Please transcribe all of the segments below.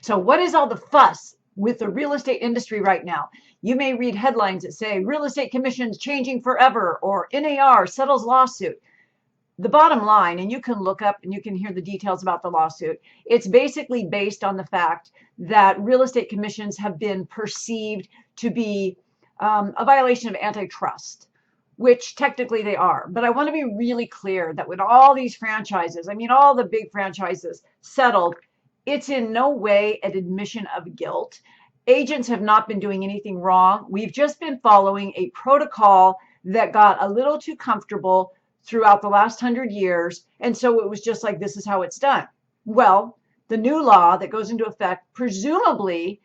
So what is all the fuss with the real estate industry right now? You may read headlines that say real estate commissions changing forever or NAR settles lawsuit. The bottom line, and you can look up and you can hear the details about the lawsuit, it's basically based on the fact that real estate commissions have been perceived to be a violation of antitrust, which technically they are. But I want to be really clear that with all these franchises, I mean, all the big franchises settled, it's in no way an admission of guilt. Agents have not been doing anything wrong. We've just been following a protocol that got a little too comfortable throughout the last 100 years. And so it was just like, this is how it's done. Well, the new law that goes into effect, presumably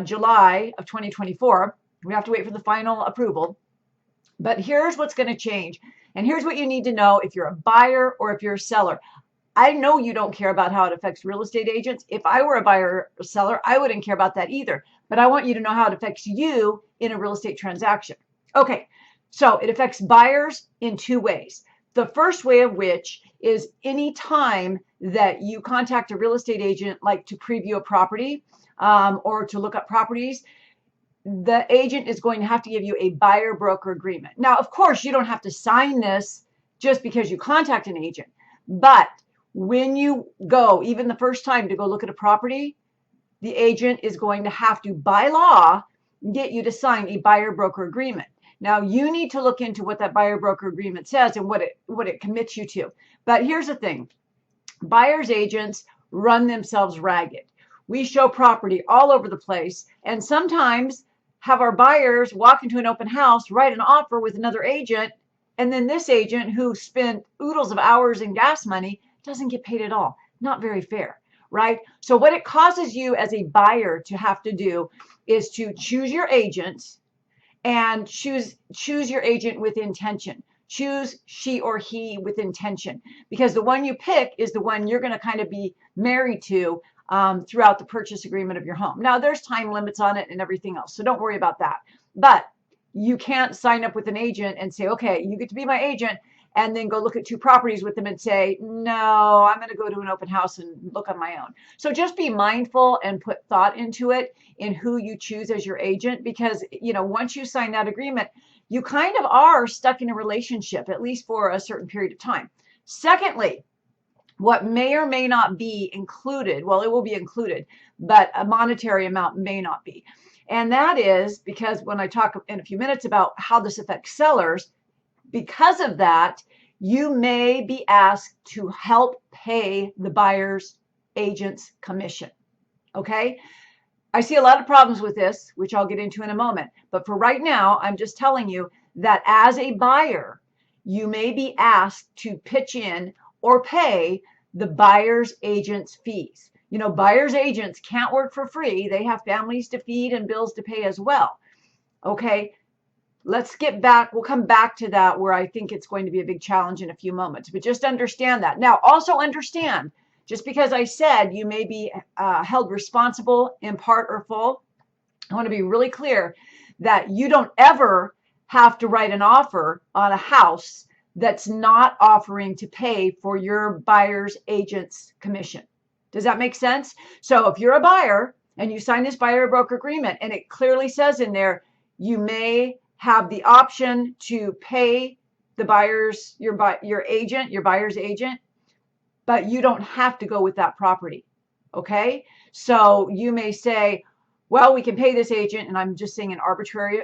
July of 2024, we have to wait for the final approval. But here's what's going to change. And here's what you need to know if you're a buyer or if you're a seller. I know you don't care about how it affects real estate agents. If I were a buyer or seller, I wouldn't care about that either. But I want you to know how it affects you in a real estate transaction. Okay, so it affects buyers in two ways. The first way of which is any time that you contact a real estate agent, like to preview a property or to look up properties, the agent is going to have to give you a buyer broker agreement. Now, of course, you don't have to sign this just because you contact an agent. But when you go, even the first time to go look at a property, the agent is going to have to, by law, get you to sign a buyer broker agreement. Now, you need to look into what that buyer broker agreement says and what it commits you to. But here's the thing. Buyers agents run themselves ragged. We show property all over the place, and sometimes have our buyers walk into an open house, write an offer with another agent, and then this agent who spent oodles of hours in gas money doesn't get paid at all. Not very fair, right? So what it causes you as a buyer to have to do is to choose your agent and choose your agent with intention. Choose she or he with intention, because the one you pick is the one you're going to kind of be married to throughout the purchase agreement of your home. Now, there's time limits on it and everything else, so don't worry about that. But you can't sign up with an agent and say, okay, you get to be my agent, and then go look at two properties with them and say, no, I'm going to go to an open house and look on my own. So just be mindful and put thought into it in who you choose as your agent, because, you know, once you sign that agreement, you kind of are stuck in a relationship, at least for a certain period of time. Secondly, what may or may not be included, well, it will be included, but a monetary amount may not be. And that is because when I talk in a few minutes about how this affects sellers, because of that, you may be asked to help pay the buyer's agent's commission. Okay? I see a lot of problems with this, which I'll get into in a moment. But for right now, I'm just telling you that as a buyer, you may be asked to pitch in or pay the buyer's agent's fees. You know, buyer's agents can't work for free. They have families to feed and bills to pay as well. Okay, let's get back. We'll come back to that where I think it's going to be a big challenge in a few moments. But just understand that. Now, also understand, just because I said you may be held responsible in part or full, I want to be really clear that you don't ever have to write an offer on a house that's not offering to pay for your buyer's agent's commission. Does that make sense? So if you're a buyer and you sign this buyer broker agreement and it clearly says in there, you may have the option to pay the buyer's, your buyer's agent, but you don't have to go with that property. Okay. So you may say, well, we can pay this agent, and I'm just saying an arbitrary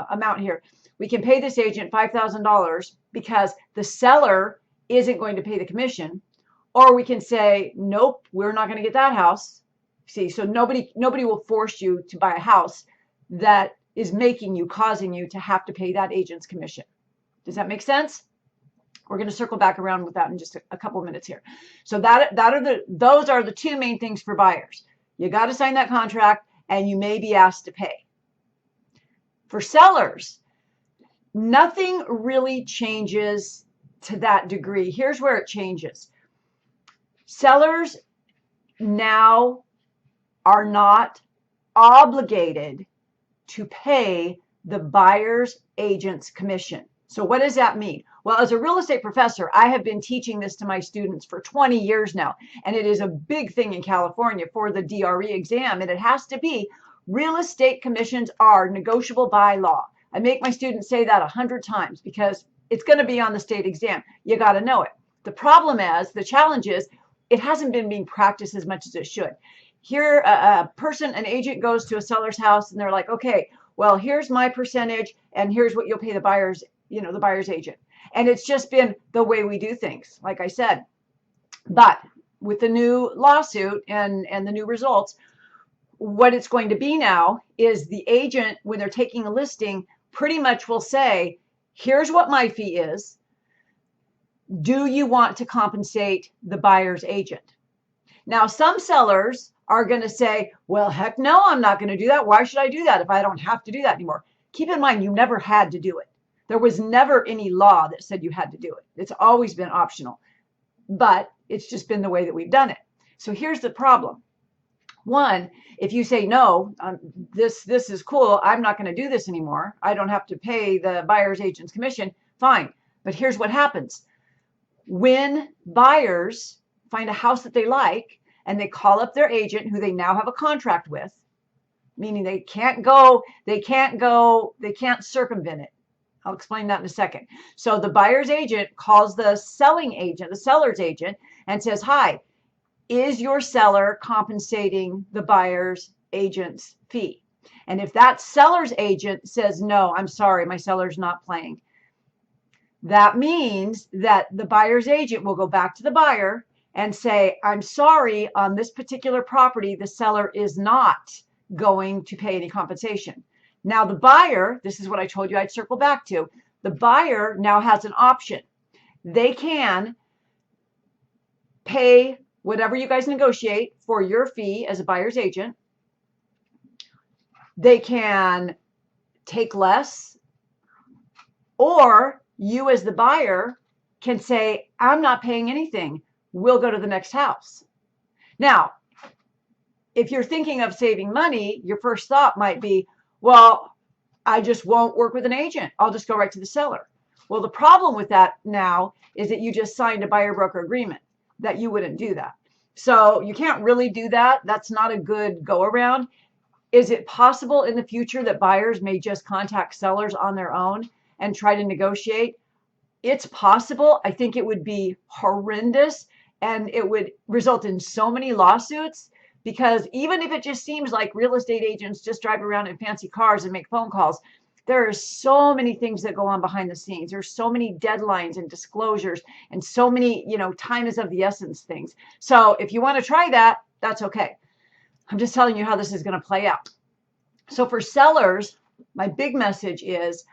amount here. We can pay this agent $5,000 because the seller isn't going to pay the commission. Or we can say, nope, we're not going to get that house. See, so nobody will force you to buy a house that is causing you to have to pay that agent's commission. Does that make sense? We're going to circle back around with that in just a couple of minutes here. So those are the two main things for buyers. You got to sign that contract, and you may be asked to pay. For sellers, nothing really changes to that degree. Here's where it changes. Sellers now are not obligated to pay the buyer's agent's commission. So what does that mean? Well, as a real estate professor, I have been teaching this to my students for 20 years now, and it is a big thing in California for the DRE exam, and it has to be real estate commissions are negotiable by law. I make my students say that 100 times because it's going to be on the state exam. You got to know it. The problem is, the challenge is, it hasn't been being practiced as much as it should. Here, an agent goes to a seller's house and they're like, okay, well, here's my percentage and here's what you'll pay the buyer's, the buyer's agent. And it's just been the way we do things, like I said. But with the new lawsuit and the new results, what it's going to be now is the agent, when they're taking a listing, pretty much will say, here's what my fee is. Do you want to compensate the buyer's agent? Now, some sellers are going to say, well, heck no, I'm not going to do that. Why should I do that if I don't have to do that anymore? Keep in mind, you never had to do it. There was never any law that said you had to do it. It's always been optional, but it's just been the way that we've done it. So here's the problem. One, if you say, no, this is cool, I'm not going to do this anymore, I don't have to pay the buyer's agent's commission, fine. But here's what happens. When buyers find a house that they like and they call up their agent who they now have a contract with, meaning they can't circumvent it. I'll explain that in a second. So the buyer's agent calls the seller's agent, and says, hi, is your seller compensating the buyer's agent's fee? And if that seller's agent says, no, I'm sorry, my seller's not playing, that means that the buyer's agent will go back to the buyer and say, I'm sorry, on this particular property, the seller is not going to pay any compensation. Now the buyer, this is what I told you I'd circle back to, the buyer now has an option. They can pay whatever you guys negotiate for your fee as a buyer's agent. They can take less, or you as the buyer can say, I'm not paying anything. We'll go to the next house. Now, if you're thinking of saving money, your first thought might be, well, I just won't work with an agent. I'll just go right to the seller. Well, the problem with that now is that you just signed a buyer broker agreement that you wouldn't do that. So you can't really do that. That's not a good go around. Is it possible in the future that buyers may just contact sellers on their own and try to negotiate? It's possible. I think it would be horrendous, and it would result in so many lawsuits, because even if it just seems like real estate agents just drive around in fancy cars and make phone calls, there are so many things that go on behind the scenes. There's so many deadlines and disclosures and so many, time is of the essence things. So if you want to try that, that's okay. I'm just telling you how this is going to play out. So for sellers, my big message is,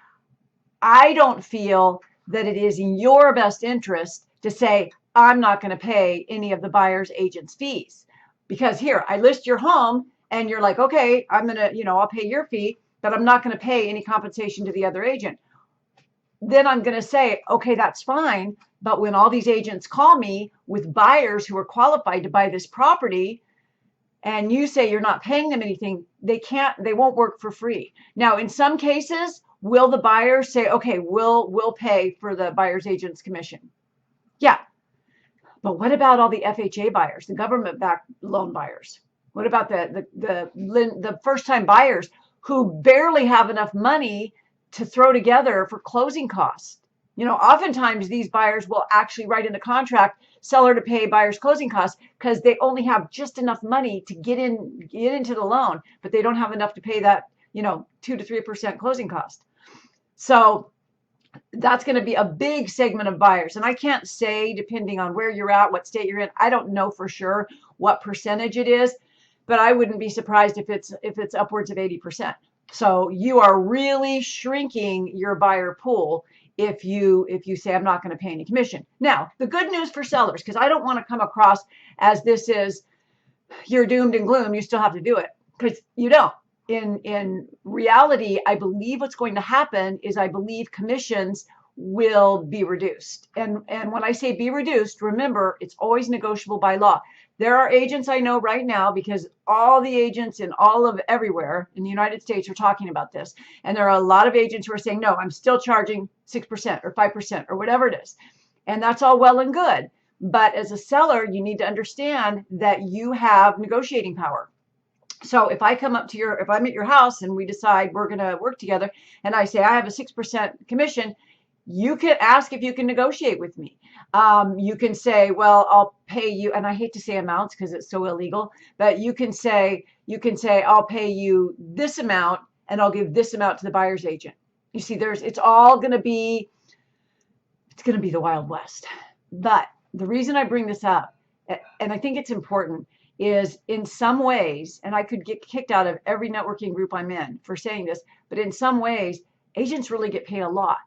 I don't feel that it is in your best interest to say, I'm not going to pay any of the buyer's agent's fees. Because here, I list your home and you're like, okay, I'm going to, I'll pay your fee, but I'm not going to pay any compensation to the other agent. Then I'm going to say, okay, that's fine. But when all these agents call me with buyers who are qualified to buy this property, and you say you're not paying them anything, they won't work for free. Now, in some cases, will the buyer say, okay, we'll pay for the buyer's agent's commission? Yeah. But what about all the FHA buyers, the government-backed loan buyers? What about the first-time buyers who barely have enough money to throw together for closing costs? Oftentimes these buyers will actually write in the contract, seller to pay buyer's closing costs, because they only have just enough money to get into the loan, but they don't have enough to pay that, 2 to 3% closing cost. So that's going to be a big segment of buyers. And I can't say, depending on where you're at, what state you're in, I don't know for sure what percentage it is, but I wouldn't be surprised if it's upwards of 80%. So you are really shrinking your buyer pool if you say, I'm not going to pay any commission. Now, the good news for sellers, because I don't want to come across as this is, you're doomed and gloom, you still have to do it, because you don't. In reality, I believe what's going to happen is, I believe commissions will be reduced. And when I say be reduced, remember, it's always negotiable by law. There are agents I know right now, because all the agents in all of everywhere in the United States are talking about this. And there are a lot of agents who are saying, no, I'm still charging 6% or 5% or whatever it is. And that's all well and good. But as a seller, you need to understand that you have negotiating power. So if I come up to if I'm at your house and we decide we're going to work together, and I say I have a 6% commission, you can ask if you can negotiate with me. You can say, well, I'll pay you, and I hate to say amounts because it's so illegal, but you can say, I'll pay you this amount and I'll give this amount to the buyer's agent. You see, it's going to be the Wild West. But the reason I bring this up, and I think it's important, is in some ways, and I could get kicked out of every networking group I'm in for saying this, but in some ways, agents really get paid a lot.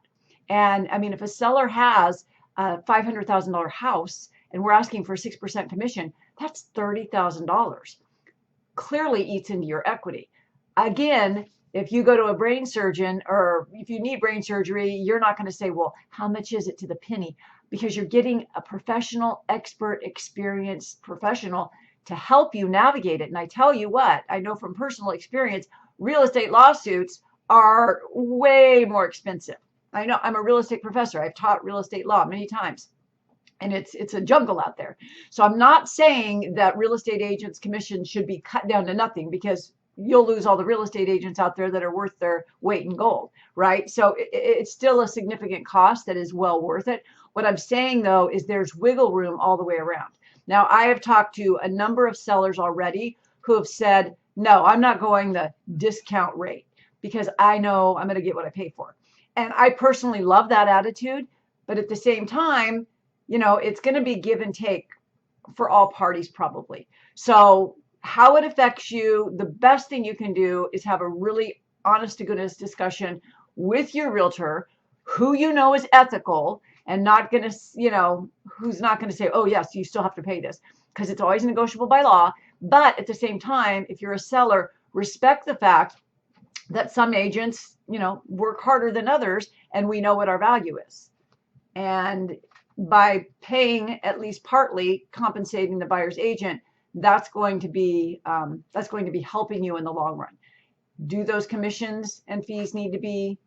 And I mean, if a seller has a $500,000 house and we're asking for a 6% commission, that's $30,000. Clearly eats into your equity. Again, if you go to a brain surgeon, or if you need brain surgery, you're not going to say, well, how much is it to the penny? Because you're getting a professional, expert, experienced professional to help you navigate it. And I tell you what, I know from personal experience, real estate lawsuits are way more expensive. I know, I'm a real estate professor. I've taught real estate law many times, and it's a jungle out there. So I'm not saying that real estate agents' commissions should be cut down to nothing, because you'll lose all the real estate agents out there that are worth their weight in gold, right? So it's still a significant cost that is well worth it. What I'm saying, though, is there's wiggle room all the way around. Now, I have talked to a number of sellers already who have said, no, I'm not going the discount rate because I know I'm going to get what I pay for. And I personally love that attitude. But at the same time, it's going to be give and take for all parties probably. So how it affects you, the best thing you can do is have a really honest to goodness discussion with your realtor, who is ethical and not going to, who's not going to say, oh, yes, you still have to pay this, because it's always negotiable by law. But at the same time, if you're a seller, respect the fact that some agents, work harder than others, and we know what our value is. And by paying, at least partly compensating the buyer's agent, that's going to be helping you in the long run. Do those commissions and fees need to be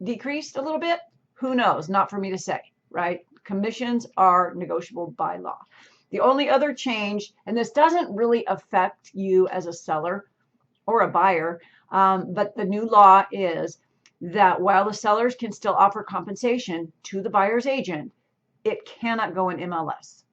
decreased a little bit? Who knows? Not for me to say, right? Commissions are negotiable by law. The only other change, and this doesn't really affect you as a seller or a buyer, but the new law is that while the sellers can still offer compensation to the buyer's agent, it cannot go in MLS.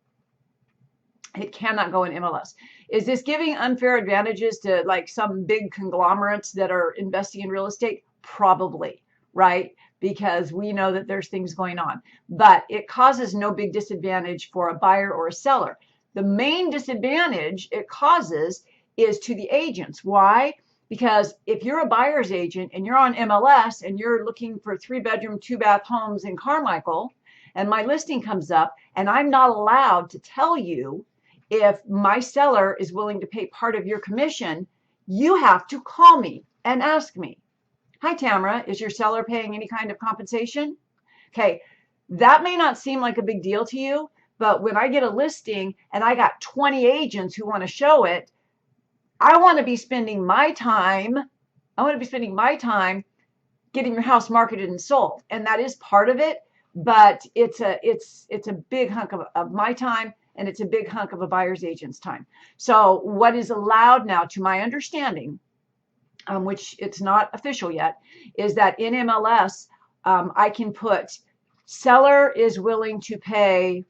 It cannot go in MLS. Is this giving unfair advantages to like some big conglomerates that are investing in real estate? Probably, right? Because we know that there's things going on. But it causes no big disadvantage for a buyer or a seller. The main disadvantage it causes is to the agents. Why? Because if you're a buyer's agent and you're on MLS and you're looking for 3-bedroom, 2-bath homes in Carmichael, and my listing comes up and I'm not allowed to tell you if my seller is willing to pay part of your commission, you have to call me and ask me, hi, Tamara, is your seller paying any kind of compensation? Okay, that may not seem like a big deal to you, but when I get a listing and I got 20 agents who want to show it, I want to be spending my time getting your house marketed and sold. And that is part of it, but it's a big hunk of my time, and it's a big hunk of a buyer's agent's time. So what is allowed now, to my understanding, which it's not official yet, is that in MLS, I can put seller is willing to pay,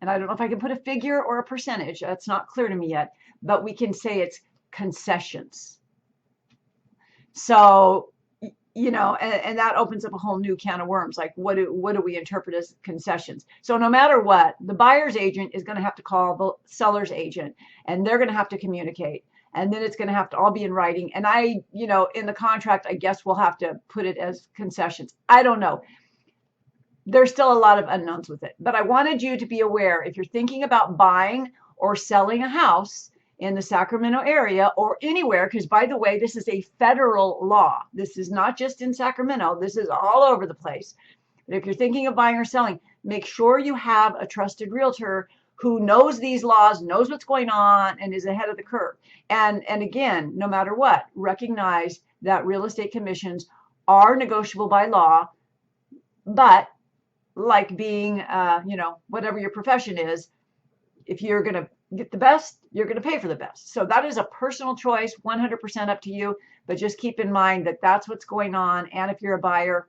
and I don't know if I can put a figure or a percentage. That's not clear to me yet, but we can say it's concessions. So, and that opens up a whole new can of worms. Like, what do we interpret as concessions? So no matter what, the buyer's agent is going to have to call the seller's agent, and they're going to have to communicate. And then it's going to have to all be in writing. And in the contract, I guess we'll have to put it as concessions. I don't know. There's still a lot of unknowns with it. But I wanted you to be aware, if you're thinking about buying or selling a house in the Sacramento area or anywhere, because by the way, this is a federal law. This is not just in Sacramento. This is all over the place. But if you're thinking of buying or selling, make sure you have a trusted realtor who knows these laws, knows what's going on, and is ahead of the curve. And again, no matter what, recognize that real estate commissions are negotiable by law, but like being, whatever your profession is, if you're going to get the best, you're going to pay for the best. So that is a personal choice, 100% up to you. But just keep in mind that that's what's going on. And if you're a buyer,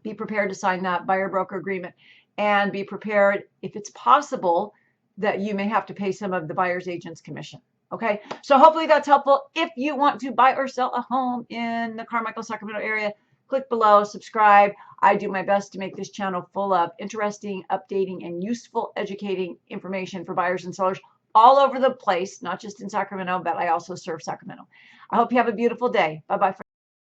be prepared to sign that buyer broker agreement, and be prepared, if it's possible, that you may have to pay some of the buyer's agent's commission. Okay, so hopefully that's helpful. If you want to buy or sell a home in the Carmichael, Sacramento area, click below, subscribe. I do my best to make this channel full of interesting, updating, and useful educating information for buyers and sellers all over the place, not just in Sacramento, but I also serve Sacramento. I hope you have a beautiful day. Bye-bye.